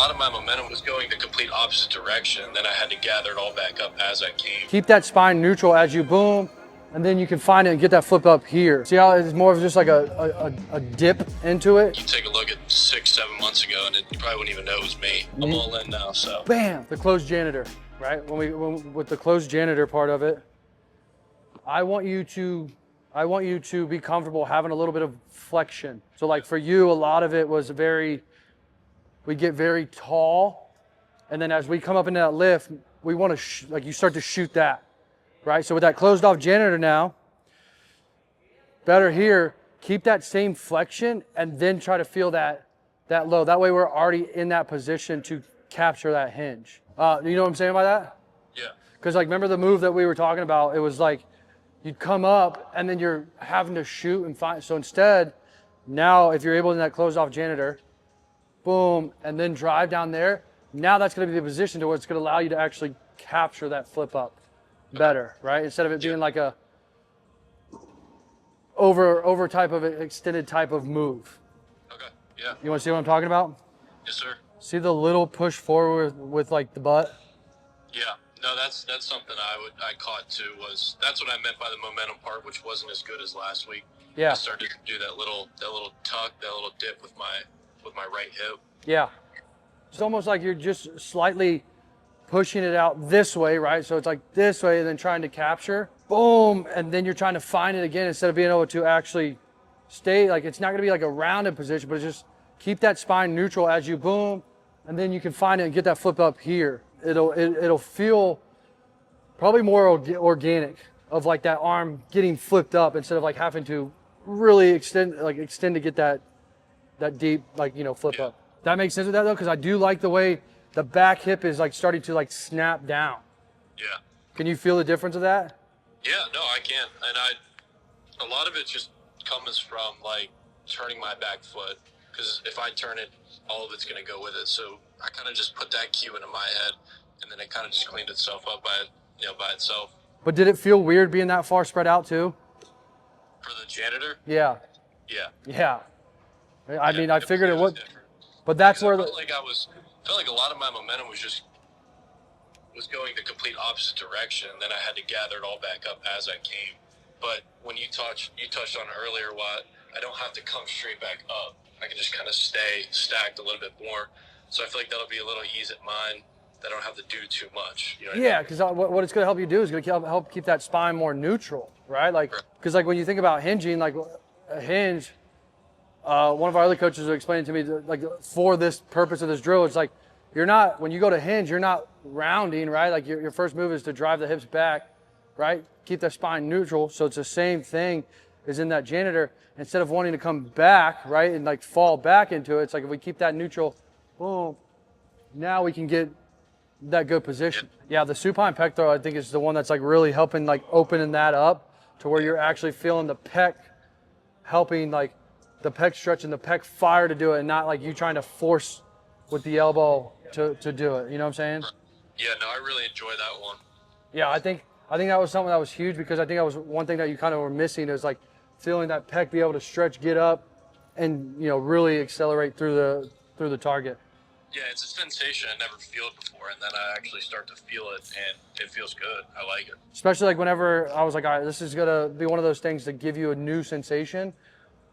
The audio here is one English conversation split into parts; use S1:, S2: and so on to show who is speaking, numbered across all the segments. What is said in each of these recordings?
S1: lot of my momentum was going the complete opposite direction. Then I had to gather it all back up as I came.
S2: Keep that spine neutral as you boom, and then you can find it and get that flip up here. See how it's more of just like a dip into it?
S1: You take a look at 6-7 months ago and you probably wouldn't even know it was me. I'm all in now, so.
S2: Bam, the closed janitor, right? With the closed janitor part of it, I want you to be comfortable having a little bit of flexion. So like for you, a lot of it was we get very tall, and then as we come up into that lift, we want to, like you start to shoot that, right? So with that closed off janitor now, better here, keep that same flexion and then try to feel that low. That way we're already in that position to capture that hinge. You know what I'm saying by that?
S1: Yeah.
S2: Because like, remember the move that we were talking about? It was like, you'd come up and then you're having to shoot and find. So instead, now if you're able in that closed off janitor, boom, and then drive down there, now that's going to be the position to where it's going to allow you to actually capture that flip up better, right? Instead of it being like a over type of extended type of move.
S1: Okay, yeah.
S2: You want to see what I'm talking about?
S1: Yes, sir.
S2: See the little push forward with like the butt?
S1: Yeah. No, that's something I caught too. That's what I meant by the momentum part, which wasn't as good as last week.
S2: Yeah.
S1: I started to do that little tuck, that little dip with my right hip.
S2: Yeah. It's almost like you're just slightly pushing it out this way, right? So it's like this way and then trying to capture, boom, and then you're trying to find it again instead of being able to actually stay, like it's not gonna be like a rounded position, but it's just keep that spine neutral as you boom, and then you can find it and get that flip up here. It'll feel probably more organic of like that arm getting flipped up instead of like having to really extend to get that deep, like, you know, flip up. That makes sense with that though? Because I do like the way the back hip is like starting to like snap down.
S1: Yeah.
S2: Can you feel the difference of that?
S1: Yeah, no, I can. And a lot of it just comes from like turning my back foot, because if I turn it, all of it's going to go with it. So I kind of just put that cue into my head, and then it kind of just cleaned itself up by itself.
S2: But did it feel weird being that far spread out too?
S1: For the janitor?
S2: Yeah.
S1: Yeah.
S2: Yeah. I mean, I figured it would.
S1: Different.
S2: But that's
S1: Because
S2: where
S1: I felt like a lot of my momentum was going the complete opposite direction. Then I had to gather it all back up as I came. But when you touched on it earlier, I don't have to come straight back up. I can just kind of stay stacked a little bit more. So I feel like that'll be a little ease at mine. That I don't have to do too much. You know what I mean?
S2: Yeah, because what it's going to help you do is going to help keep that spine more neutral, right? Like, because like when you think about hinging, like a hinge, one of our other coaches was explaining to me that, like, for this purpose of this drill, it's like when you go to hinge, you're not rounding, right? Like your first move is to drive the hips back, right? Keep that spine neutral. So it's the same thing as in that janitor. Instead of wanting to come back, right, and like fall back into it, it's like if we keep that neutral, boom, now we can get that good position. Yeah, the supine pectoral, I think, is the one that's like really helping like opening that up to where you're actually feeling the pec, helping like the pec stretch and the pec fire to do it, and not like you trying to force with the elbow to do it. You know what I'm saying?
S1: Yeah, no, I really enjoy that one.
S2: Yeah, I think that was something that was huge, because I think that was one thing that you kind of were missing, is like feeling that pec be able to stretch, get up, and, you know, really accelerate through the target.
S1: Yeah, it's a sensation I never felt before, and then I actually start to feel it, and it feels good. I like it.
S2: Especially like whenever I was like, all right, this is gonna be one of those things to give you a new sensation,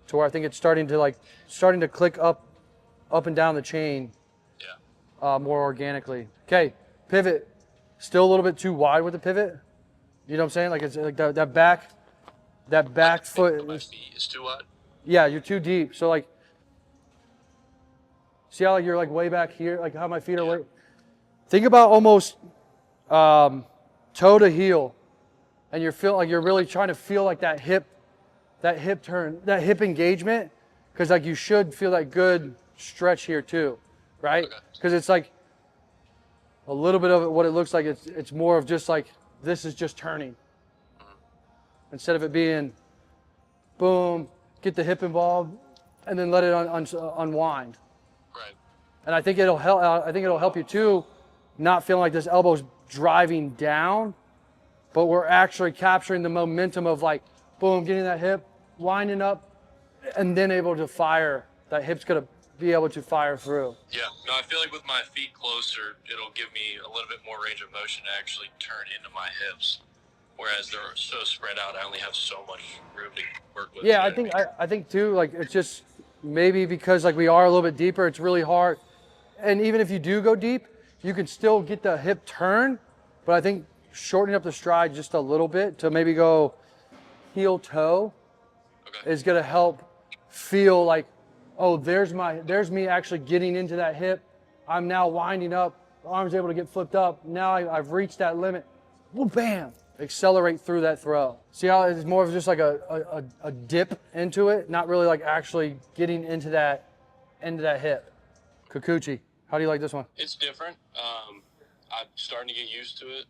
S2: to where I think it's starting to click up and down the chain.
S1: Yeah.
S2: More organically. Okay, pivot. Still a little bit too wide with the pivot. You know what I'm saying? Like it's like that back foot.
S1: My feet is too wide.
S2: Yeah, you're too deep. So like, see how like you're like way back here, like how my feet are way. Think about almost toe to heel, and you're really trying to feel like that hip turn, that hip engagement, because like you should feel that good stretch here too, right? Because it's like a little bit of it. What it looks like, it's more of just like this is just turning, instead of it being boom, get the hip involved, and then let it unwind.
S1: Right.
S2: And I think it'll help you too, not feeling like this elbow's driving down, but we're actually capturing the momentum of like, boom, getting that hip, winding up, and then able to fire. That hip's gonna be able to fire through.
S1: Yeah, no, I feel like with my feet closer, it'll give me a little bit more range of motion to actually turn into my hips. Whereas they're so spread out, I only have so much room to work with.
S2: Yeah, I think too, like it's just maybe because like we are a little bit deeper, it's really hard. And even if you do go deep, you can still get the hip turn, but I think shortening up the stride just a little bit to maybe go heel toe is going to help feel like, oh, there's me actually getting into that hip. I'm now winding up, the arm's able to get flipped up. Now I've reached that limit. Well, bam, accelerate through that throw. See how it's more of just like a dip into it, not really like actually getting into that hip. Kikuchi, how do you like this one?
S1: It's different. I'm starting to get used to it.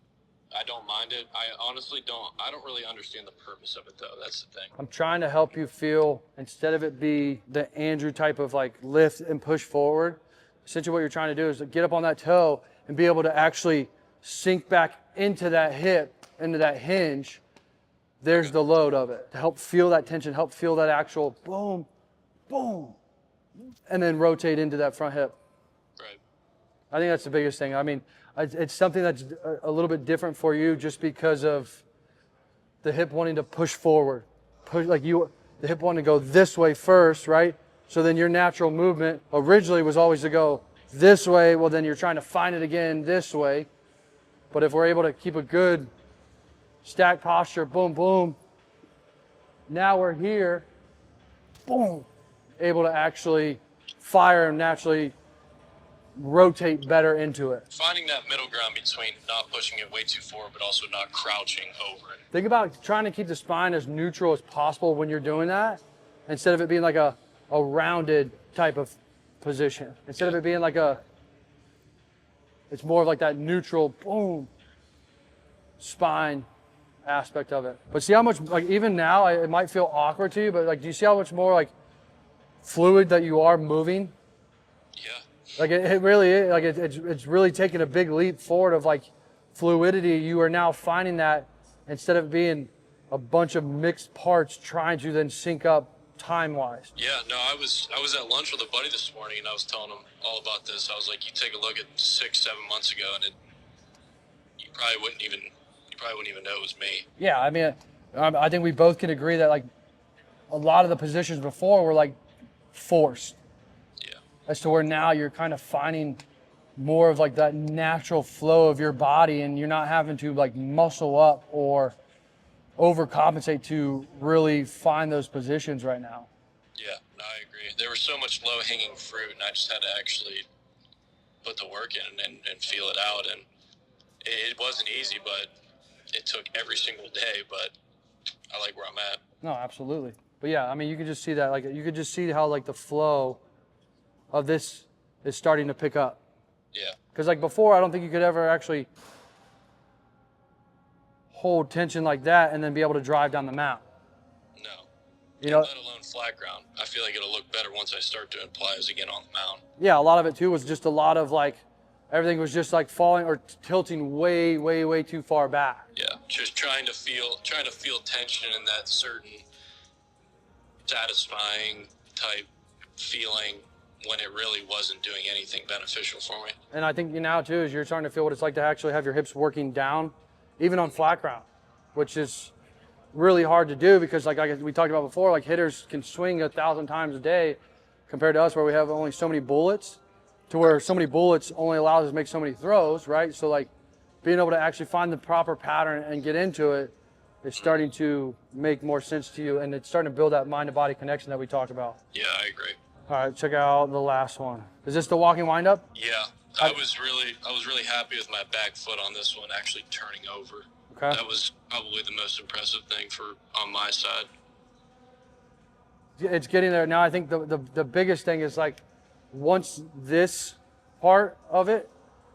S1: I don't mind it. I honestly don't. I don't really understand the purpose of it, though. That's the thing.
S2: I'm trying to help you feel, instead of it be the Andrew type of like lift and push forward, essentially what you're trying to do is get up on that toe and be able to actually sink back into that hip, into that hinge. There's the load of it. To help feel that tension, help feel that actual boom, boom, and then rotate into that front hip.
S1: Right.
S2: I think that's the biggest thing. I mean, it's something that's a little bit different for you just because of the hip wanting to push forward. The hip wanting to go this way first, right? So then your natural movement originally was always to go this way. Well, then you're trying to find it again this way. But if we're able to keep a good stack posture, boom, boom, now we're here, boom, able to actually fire and naturally rotate better into it.
S1: Finding that middle ground between not pushing it way too forward, but also not crouching over it.
S2: Think about trying to keep the spine as neutral as possible when you're doing that, instead of it being like a rounded type of position. Instead of it being like it's more of like that neutral, boom, spine aspect of it. But see how much, like even now, it might feel awkward to you, but like, do you see how much more like fluid that you are moving?
S1: Yeah.
S2: Like it really is, like it's really taking a big leap forward of like fluidity. You are now finding that instead of being a bunch of mixed parts trying to then sync up time-wise.
S1: Yeah, no, I was at lunch with a buddy this morning and I was telling him all about this. I was like, you take a look at 6-7 months ago and you probably wouldn't even know it was me.
S2: Yeah, I mean, I think we both can agree that like a lot of the positions before were like forced. As to where now you're kind of finding more of like that natural flow of your body and you're not having to like muscle up or overcompensate to really find those positions right now.
S1: Yeah, no, I agree. There was so much low-hanging fruit and I just had to actually put the work in and feel it out. And it wasn't easy, but it took every single day, but I like where I'm at.
S2: No, absolutely. But yeah, I mean, you can just see that, like you could just see how like the flow of this is starting to pick up.
S1: Yeah.
S2: Because like before, I don't think you could ever actually hold tension like that and then be able to drive down the mount.
S1: No.
S2: You know,
S1: let alone flat ground. I feel like it'll look better once I start doing plies again on the mount.
S2: Yeah, a lot of it too was just a lot of like, everything was just like falling or tilting way, way, way too far back.
S1: Yeah, just trying to feel tension in that certain satisfying type feeling when it really wasn't doing anything beneficial for me.
S2: And I think now too is you're starting to feel what it's like to actually have your hips working down, even on flat ground, which is really hard to do because like we talked about before, like hitters can swing 1,000 times a day compared to us where we have only so many bullets, to where so many bullets only allows us to make so many throws, right? So like being able to actually find the proper pattern and get into it is starting to make more sense to you, and it's starting to build that mind-to-body connection that we talked about.
S1: Yeah, I agree.
S2: All right, check out the last one. Is this the walking windup?
S1: Yeah, I was really happy with my back foot on this one actually turning over.
S2: Okay.
S1: That was probably the most impressive thing on my side.
S2: It's getting there. Now I think the biggest thing is like once this part of it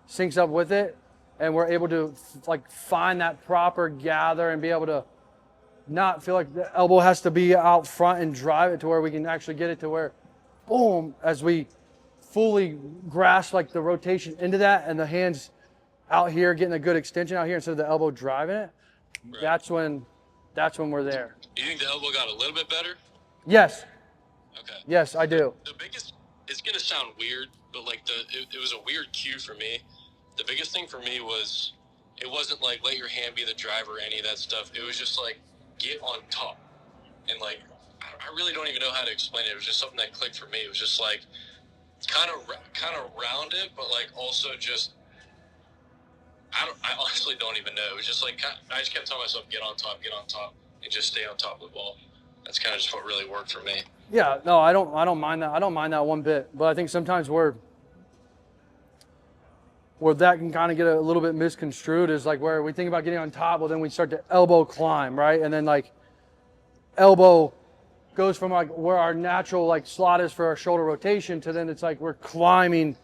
S2: syncs up with it and we're able to like find that proper gather and be able to not feel like the elbow has to be out front and drive it to where we can actually get it to where boom, as we fully grasp like the rotation into that and the hands out here getting a good extension out here instead of the elbow driving it. Right. That's when we're there.
S1: Do you think the elbow got a little bit better?
S2: Yes.
S1: Okay.
S2: Yes, I do.
S1: The biggest it's gonna sound weird, but like it was a weird cue for me. The biggest thing for me was it wasn't like let your hand be the driver or any of that stuff. It was just like get on top, and like I really don't even know how to explain it. It was just something that clicked for me. It was just like kind of round it, but like also just I honestly don't even know. It was just like I just kept telling myself get on top, and just stay on top of the ball. That's kind of just what really worked for me.
S2: Yeah, no, I don't mind that. I don't mind that one bit. But I think sometimes where that can kind of get a little bit misconstrued is like where we think about getting on top, well then we start to elbow climb, right? And then like elbow goes from like where our natural like slot is for our shoulder rotation to then it's like we're climbing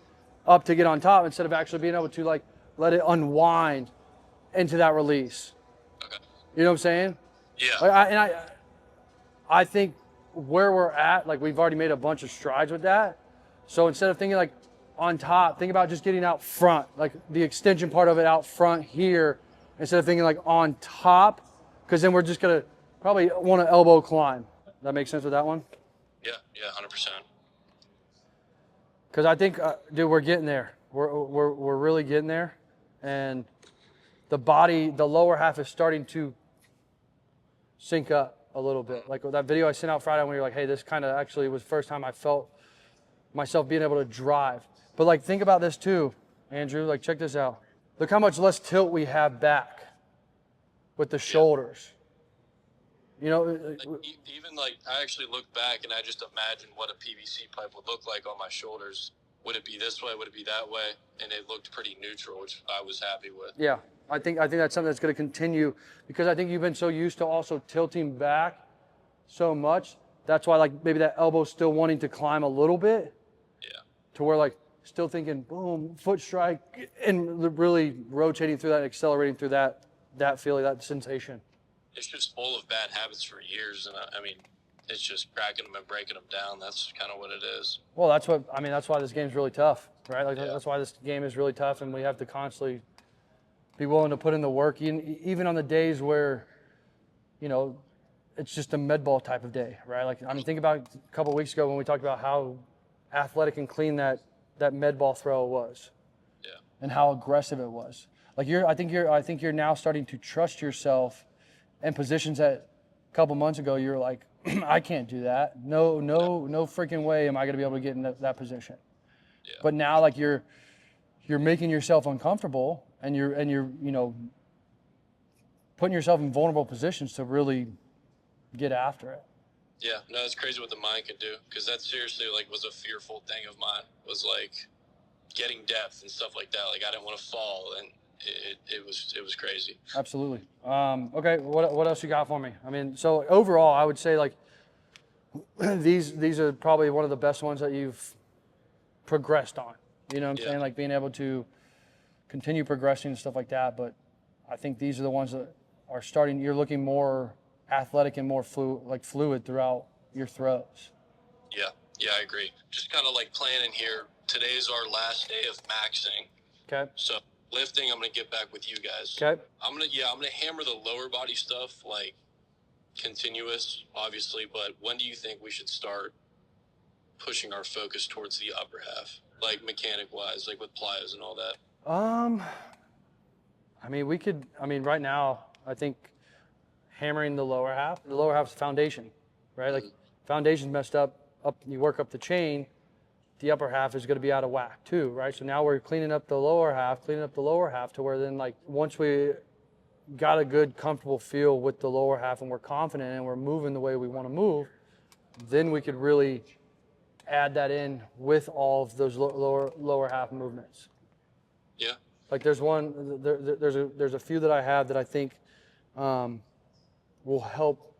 S2: up to get on top instead of actually being able to like let it unwind into that release.
S1: Okay.
S2: You know what I'm saying?
S1: Yeah.
S2: Like I think where we're at, like we've already made a bunch of strides with that. So instead of thinking like on top, think about just getting out front, like the extension part of it out front here, instead of thinking like on top, because then we're just gonna probably want to elbow climb. That makes sense with that one?
S1: Yeah, 100%.
S2: Because I think, dude, we're getting there. We're really getting there, and the body, the lower half is starting to sync up a little bit. Like that video I sent out Friday when we were like, hey, this kind of actually was the first time I felt myself being able to drive. But like, think about this too, Andrew. Like, check this out. Look how much less tilt we have back with the shoulders. You know,
S1: even like I actually look back and I just imagine what a PVC pipe would look like on my shoulders. Would it be this way? Would it be that way? And it looked pretty neutral, which I was happy with.
S2: Yeah, I think that's something that's going to continue because I think you've been so used to also tilting back so much. That's why like maybe that elbow's still wanting to climb a little bit.
S1: Yeah.
S2: To where like still thinking boom, foot strike, and really rotating through that, accelerating through that feeling, that sensation.
S1: It's just full of bad habits for years, and I mean, it's just cracking them and breaking them down. That's kind of what it is.
S2: Well, that's why this game's really tough, right? Like that's why this game is really tough, and we have to constantly be willing to put in the work, even on the days where, you know, it's just a med ball type of day, right? Like I mean, think about a couple of weeks ago when we talked about how athletic and clean that med ball throw was, and how aggressive it was. Like I think you're now starting to trust yourself. And positions that a couple months ago, you're like, I can't do that. No freaking way am I going to be able to get in that position. Yeah. But now, like you're making yourself uncomfortable, and you're you know putting yourself in vulnerable positions to really get after it.
S1: Yeah, no, it's crazy what the mind can do, because that seriously like was a fearful thing of mine. Was like getting depth and stuff like that. Like I didn't want to fall, and it was crazy.
S2: Absolutely. Okay, what else you got for me? I mean, so overall, I would say like these are probably one of the best ones that you've progressed on. You know what I'm saying? Like being able to continue progressing and stuff like that. But I think these are the ones that are starting. You're looking more athletic and more fluid throughout your throws.
S1: Yeah, I agree. Just kind of like planning here. Today's our last day of maxing.
S2: Okay.
S1: So lifting, I'm gonna get back with you guys.
S2: Okay.
S1: I'm gonna hammer the lower body stuff like continuous, obviously. But when do you think we should start pushing our focus towards the upper half, like mechanic wise, like with plyos and all that?
S2: I mean, right now, I think hammering the lower half. The lower half's the foundation, right? Like foundation's messed up. You work up the chain. The upper half is going to be out of whack too, right? So now we're cleaning up the lower half to where then like once we got a good comfortable feel with the lower half and we're confident and we're moving the way we want to move, then we could really add that in with all of those lower half movements.
S1: Yeah.
S2: Like there's a few that I have that I think will help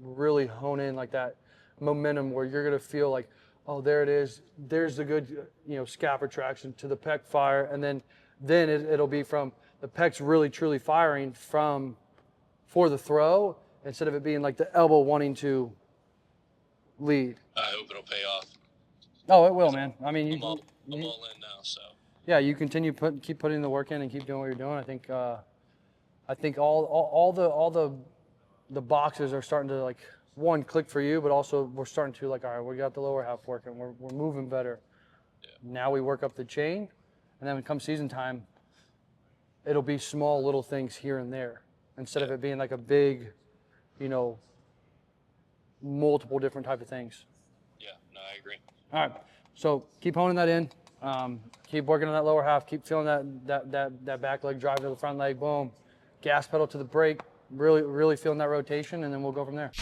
S2: really hone in like that momentum where you're going to feel like, oh, there it is. There's the good, scap retraction to the pec fire, and then it'll be from the pecs really truly firing for the throw instead of it being like the elbow wanting to lead.
S1: I hope it'll pay off.
S2: Oh, it will, man. I mean,
S1: I'm all in now, so.
S2: Yeah, you keep putting the work in and keep doing what you're doing. I think all the boxes are starting to like one, click for you, but also we're starting to like, all right, we got the lower half working. We're moving better.
S1: Yeah.
S2: Now we work up the chain, and then when it comes season time, it'll be small little things here and there instead of it being like a big, you know, multiple different type of things.
S1: Yeah, no, I agree.
S2: All right, so keep honing that in. Keep working on that lower half. Keep feeling that back leg drive to the front leg. Boom. Gas pedal to the brake. Really feeling that rotation, and then we'll go from there.